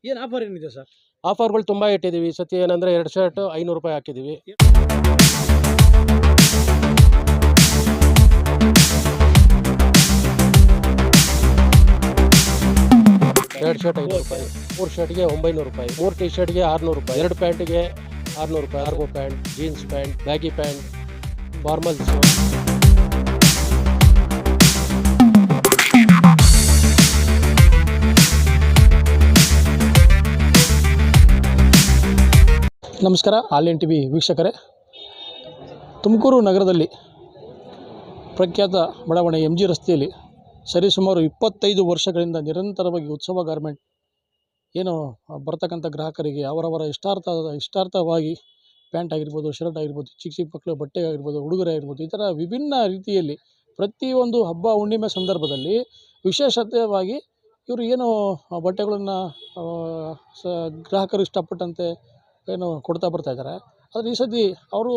ಏನು ಆಫರ್ ಏನಿದೆ ಸರ್? ಆಫರ್ಗಳು ತುಂಬ ಇಟ್ಟಿದ್ದೀವಿ. ಈ ಸತಿ ಏನಂದರೆ 2 ಶರ್ಟ್ ₹500 ಹಾಕಿದ್ದೀವಿ. 2 ಶರ್ಟ್ ₹500, 3 ಶರ್ಟ್ಗೆ ₹900, 3 ಟಿ ಶರ್ಟ್ಗೆ ₹600, 2 ಪ್ಯಾಂಟಿಗೆ ₹600, cargo pant, jeans pant, baggy pant, formals. ನಮಸ್ಕಾರ ಆಲ್ ಇನ್ ಟಿವಿ ವೀಕ್ಷಕರೇ, ತುಮಕೂರು ನಗರದಲ್ಲಿ ಪ್ರಖ್ಯಾತ ಬಡಾವಣೆ MG ರಸ್ತೆಯಲ್ಲಿ ಸರಿಸುಮಾರು 25 ವರ್ಷಗಳಿಂದ ನಿರಂತರವಾಗಿ ಉತ್ಸವ ಗಾರ್ಮೆಂಟ್ ಏನು ಬರ್ತಕ್ಕಂಥ ಗ್ರಾಹಕರಿಗೆ ಅವರವರ ಇಷ್ಟಾರ್ಥವಾಗಿ ಪ್ಯಾಂಟ್ ಆಗಿರ್ಬೋದು, ಶರ್ಟ್ ಆಗಿರ್ಬೋದು, ಚಿಕ್ಕ ಮಕ್ಕಳು ಬಟ್ಟೆ ಆಗಿರ್ಬೋದು, ಉಡುಗೊರೆ ಆಗಿರ್ಬೋದು, ಈ ಥರ ವಿಭಿನ್ನ ರೀತಿಯಲ್ಲಿ ಪ್ರತಿಯೊಂದು ಹಬ್ಬ ಹುಣ್ಣಿಮೆ ಸಂದರ್ಭದಲ್ಲಿ ವಿಶೇಷತೆಯಾಗಿ ಇವರು ಏನು ಬಟ್ಟೆಗಳನ್ನು ಗ್ರಾಹಕರು ಇಷ್ಟಪಟ್ಟಂತೆ ಏನು ಕೊಡ್ತಾ ಬರ್ತಾಯಿದ್ದಾರೆ. ಆದರೆ ಈ ಸತಿ ಅವರು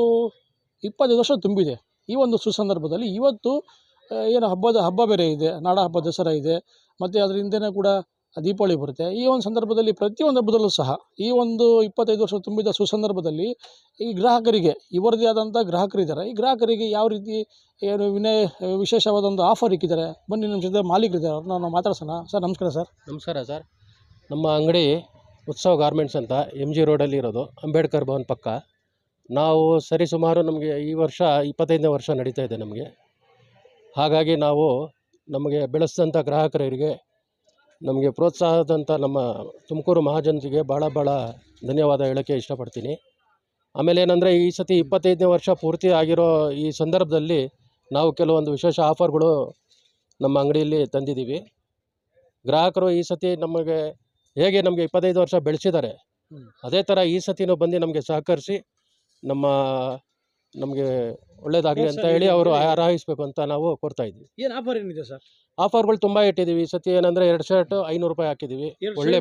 25 ವರ್ಷ ತುಂಬಿದೆ. ಈ ಒಂದು ಸುಸಂದರ್ಭದಲ್ಲಿ ಇವತ್ತು ಏನು ಹಬ್ಬ ಬೇರೆ ಇದೆ, ನಾಡ ಹಬ್ಬ ದಸರಾ ಇದೆ, ಮತ್ತು ಅದರ ಹಿಂದೆಯೇ ಕೂಡ ದೀಪಾವಳಿ ಬರುತ್ತೆ. ಈ ಒಂದು ಸಂದರ್ಭದಲ್ಲಿ ಪ್ರತಿಯೊಂದು ಹಬ್ಬದಲ್ಲೂ ಸಹ ಈ ಒಂದು 25 ವರ್ಷ ತುಂಬಿದ ಸುಸಂದರ್ಭದಲ್ಲಿ ಈ ಗ್ರಾಹಕರಿಗೆ ಇವರದೇ ಆದಂಥ ಗ್ರಾಹಕರಿದ್ದಾರೆ. ಈ ಗ್ರಾಹಕರಿಗೆ ಯಾವ ರೀತಿ ಏನು ವಿಶೇಷವಾದ ಒಂದು ಆಫರ್ ಇಕ್ಕಿದ್ದಾರೆ. ಬನ್ನಿ, ನಮ್ಮ ಜೊತೆ ಮಾಲೀಕರಿದ್ದಾರೆ, ಅವ್ರನ್ನ ನಾವು ಮಾತಾಡ್ಸೋಣ. ಸರ್ ನಮಸ್ಕಾರ. ಸರ್ ನಮಸ್ಕಾರ ಸರ್. ನಮ್ಮ ಅಂಗಡಿ ಉತ್ಸವ ಗಾರ್ಮೆಂಟ್ಸ್ ಅಂತ MG ರೋಡಲ್ಲಿ ಇರೋದು, ಅಂಬೇಡ್ಕರ್ ಭವನ್ ಪಕ್ಕ. ನಾವು ಸರಿಸುಮಾರು ನಮಗೆ ಈ ವರ್ಷ 25ನೇ ವರ್ಷ ನಡೀತಾ ಇದೆ ನಮಗೆ. ಹಾಗಾಗಿ ನಮಗೆ ಬೆಳೆಸಿದಂಥ ಗ್ರಾಹಕರಿಗೆ, ನಮಗೆ ಪ್ರೋತ್ಸಾಹದಂಥ ನಮ್ಮ ತುಮಕೂರು ಮಹಾಜನತೆಗೆ ಭಾಳ ಧನ್ಯವಾದ ಹೇಳೋಕ್ಕೆ ಇಷ್ಟಪಡ್ತೀನಿ. ಆಮೇಲೆ ಏನಂದರೆ, ಈ ಸತಿ 25ನೇ ವರ್ಷ ಪೂರ್ತಿ ಆಗಿರೋ ಈ ಸಂದರ್ಭದಲ್ಲಿ ನಾವು ಕೆಲವೊಂದು ವಿಶೇಷ ಆಫರ್ಗಳು ನಮ್ಮ ಅಂಗಡಿಯಲ್ಲಿ ತಂದಿದ್ದೀವಿ. ಗ್ರಾಹಕರು ಈ ಸತಿ ನಮಗೆ ಹೇಗೆ ನಮಗೆ 25 ವರ್ಷ ಬೆಳೆಸಿದ್ದಾರೆ, ಅದೇ ಥರ ಈ ಸತಿನೂ ಬಂದು ನಮಗೆ ಸಹಕರಿಸಿ ನಮಗೆ ಒಳ್ಳೇದಾಗಲಿ ಅಂತ ಹೇಳಿ ಅವರು ಹಾರೈಸಬೇಕು ಅಂತ ನಾವು ಕೋರ್ತಾ ಇದ್ದೀವಿ. ಏನು ಆಫರ್ ಏನಿದೆ ಸರ್? ಆಫರ್ಗಳು ತುಂಬ ಇಟ್ಟಿದ್ದೀವಿ. ಈ ಸತಿ ಏನಂದರೆ 2 ಶರ್ಟ್ ₹500 ಹಾಕಿದ್ದೀವಿ. ಒಳ್ಳೆ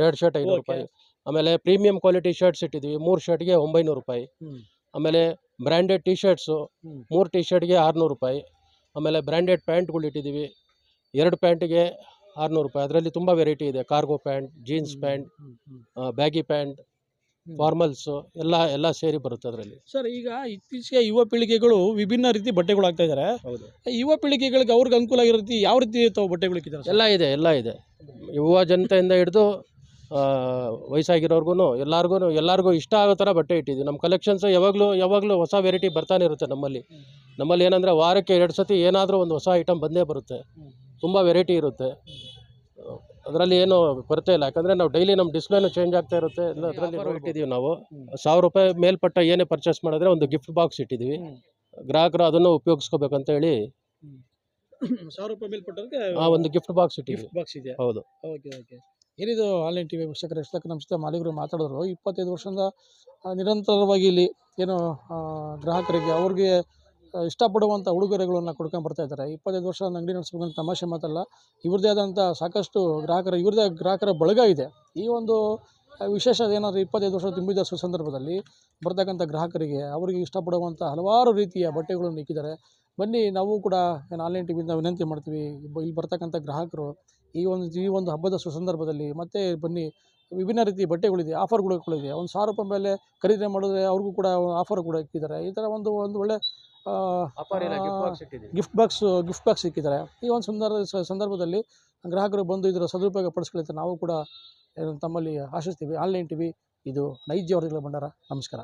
2 ಶರ್ಟ್ ₹500. ಆಮೇಲೆ ಪ್ರೀಮಿಯಂ ಕ್ವಾಲಿಟಿ ಶರ್ಟ್ಸ್ ಇಟ್ಟಿದ್ದೀವಿ. 3 ಶರ್ಟ್ಗೆ ₹900. ಆಮೇಲೆ ಬ್ರ್ಯಾಂಡೆಡ್ ಟಿ ಶರ್ಟ್ಸು 3 ಟಿ ಶರ್ಟ್ಗೆ ₹600. ಆಮೇಲೆ ಬ್ರ್ಯಾಂಡೆಡ್ ಪ್ಯಾಂಟ್ಗಳು ಇಟ್ಟಿದ್ದೀವಿ. 2 ಪ್ಯಾಂಟಿಗೆ ₹600. ಅದರಲ್ಲಿ ತುಂಬ ವೆರೈಟಿ ಇದೆ. Cargo pant, jeans pant, baggy pant, formals ಎಲ್ಲ ಸೇರಿ ಬರುತ್ತೆ ಅದರಲ್ಲಿ. ಸರ್, ಈಗ ಇತ್ತೀಚೆಗೆ ಯುವ ಪೀಳಿಗೆಗಳು ವಿಭಿನ್ನ ರೀತಿ ಬಟ್ಟೆಗಳು ಹಾಕ್ತಾ ಇದ್ದಾರೆ. ಹೌದು. ಯುವ ಪೀಳಿಗೆಗಳಿಗೆ ಅವ್ರಿಗೆ ಅನುಕೂಲ ಆಗಿರೋ ರೀತಿ ಯಾವ ರೀತಿ ತಾವು ಬಟ್ಟೆಗಳು ಇಕ್ಕಿದ್ದಾರೆ? ಎಲ್ಲ ಇದೆ. ಯುವ ಜನತೆಯಿಂದ ಹಿಡಿದು ವಯಸ್ಸಾಗಿರೋರ್ಗು ಎಲ್ಲರಿಗೂ ಇಷ್ಟ ಆಗೋ ಥರ ಬಟ್ಟೆ ಇಟ್ಟಿದ್ದೀವಿ. ನಮ್ಮ ಕಲೆಕ್ಷನ್ಸ್ ಯಾವಾಗಲೂ ಹೊಸ ವೆರೈಟಿ ಬರ್ತಾನೆ ಇರುತ್ತೆ ನಮ್ಮಲ್ಲಿ ಏನಂದರೆ ವಾರಕ್ಕೆ 2 ಸತಿ ಏನಾದರೂ ಒಂದು ಹೊಸ ಐಟಮ್ ಬಂದೇ ಬರುತ್ತೆ. ತುಂಬ ವೆರೈಟಿ ಇರುತ್ತೆ. ಅದರಲ್ಲಿ ಏನು ಕೊರತೆ ಇಲ್ಲ. ಯಾಕಂದರೆ ನಾವು ಡೈಲಿ ನಮ್ಮ ಡಿಸ್ಪ್ಲೇನು ಚೇಂಜ್ ಆಗ್ತಾ ಇರುತ್ತೆ. ಅದರಲ್ಲಿ ಇಟ್ಟಿದ್ದೀವಿ. ನಾವು ₹1000 ಮೇಲ್ಪಟ್ಟ ಏನೇ ಪರ್ಚೇಸ್ ಮಾಡಿದ್ರೆ ಒಂದು ಗಿಫ್ಟ್ ಬಾಕ್ಸ್ ಇಟ್ಟಿದ್ದೀವಿ. ಗ್ರಾಹಕರು ಅದನ್ನು ಉಪಯೋಗಿಸ್ಕೋಬೇಕಂತ ಹೇಳಿ ₹1000 ಮೇಲ್ಪಟ್ಟವ್ರಿಗೆ ಒಂದು ಗಿಫ್ಟ್ ಬಾಕ್ಸ್ ಇಟ್ಟಿದ್ದೀವಿ. ಬಾಕ್ಸ್ ಇದೆ. ಹೌದು. ಓಕೆ. ಏನಿದು ಆನ್ಲೈನ್ ಟಿವಿ ವೀಕ್ಷಕರ, ನಮ್ಮ ಜೊತೆ ಮಾಲೀಕರು ಮಾತಾಡಿದ್ರು. 25 ವರ್ಷದಿಂದ ನಿರಂತರವಾಗಿ ಇಲ್ಲಿ ಏನು ಗ್ರಾಹಕರಿಗೆ ಅವ್ರಿಗೆ ಇಷ್ಟಪಡುವಂಥ ಉಡುಗೊರೆಗಳನ್ನು ಕೊಡ್ಕೊಂಡು ಬರ್ತಾ ಇದ್ದಾರೆ. 25 ವರ್ಷ ಅಂಗಡಿ ನಡೆಸಬೇಕಂತ ತಮಾಷೆ ಮಾತಲ್ಲ. ಇವ್ರದ್ದೇ ಆದಂಥ ಸಾಕಷ್ಟು ಗ್ರಾಹಕರ ಬಳಗ ಇದೆ. ಈ ಒಂದು ವಿಶೇಷ ಏನಾದರೂ 25 ವರ್ಷ ತುಂಬಿದ ಸುಸಂದರ್ಭದಲ್ಲಿ ಬರ್ತಕ್ಕಂಥ ಗ್ರಾಹಕರಿಗೆ ಅವರಿಗೆ ಇಷ್ಟಪಡುವಂಥ ಹಲವಾರು ರೀತಿಯ ಬಟ್ಟೆಗಳನ್ನು ಇಕ್ಕಿದ್ದಾರೆ. ಬನ್ನಿ, ನಾವು ಕೂಡ ಆನ್ಲೈನ್ ಟಿವಿಯಿಂದ ವಿನಂತಿ ಮಾಡ್ತೀವಿ, ಇಲ್ಲಿ ಬರ್ತಕ್ಕಂಥ ಗ್ರಾಹಕರು ಈ ಒಂದು ಹಬ್ಬದ ಸುಸಂದರ್ಭದಲ್ಲಿ ಮತ್ತೆ ಬನ್ನಿ, ವಿಭಿನ್ನ ರೀತಿ ಬಟ್ಟೆಗಳಿದೆ, ಆಫರ್ಗಳಿದೆ. ಒಂದು ₹1000 ಮೇಲೆ ಖರೀದಿ ಮಾಡಿದ್ರೆ ಅವ್ರಿಗೂ ಕೂಡ ಆಫರ್ ಕೂಡ ಇಕ್ಕಿದ್ದಾರೆ. ಈ ಥರ ಒಂದು ಒಳ್ಳೆ ಗಿಫ್ಟ್ ಬಾಕ್ಸ್ ಇಕ್ಕಿದ್ದಾರೆ. ಈ ಒಂದು ಸಂದರ್ಭದಲ್ಲಿ ಗ್ರಾಹಕರು ಬಂದು ಇದರ ಸದುಪಯೋಗ ಪಡಿಸ್ಕೊಳ್ಳುತ್ತೆ ನಾವು ಕೂಡ ತಮ್ಮಲ್ಲಿ ಆಶಿಸ್ತೀವಿ. ಆನ್ಲೈನ್ ಟಿವಿ, ಇದು ನೈಜ ವರದಿಗಳ ಭಂಡಾರ. ನಮಸ್ಕಾರ.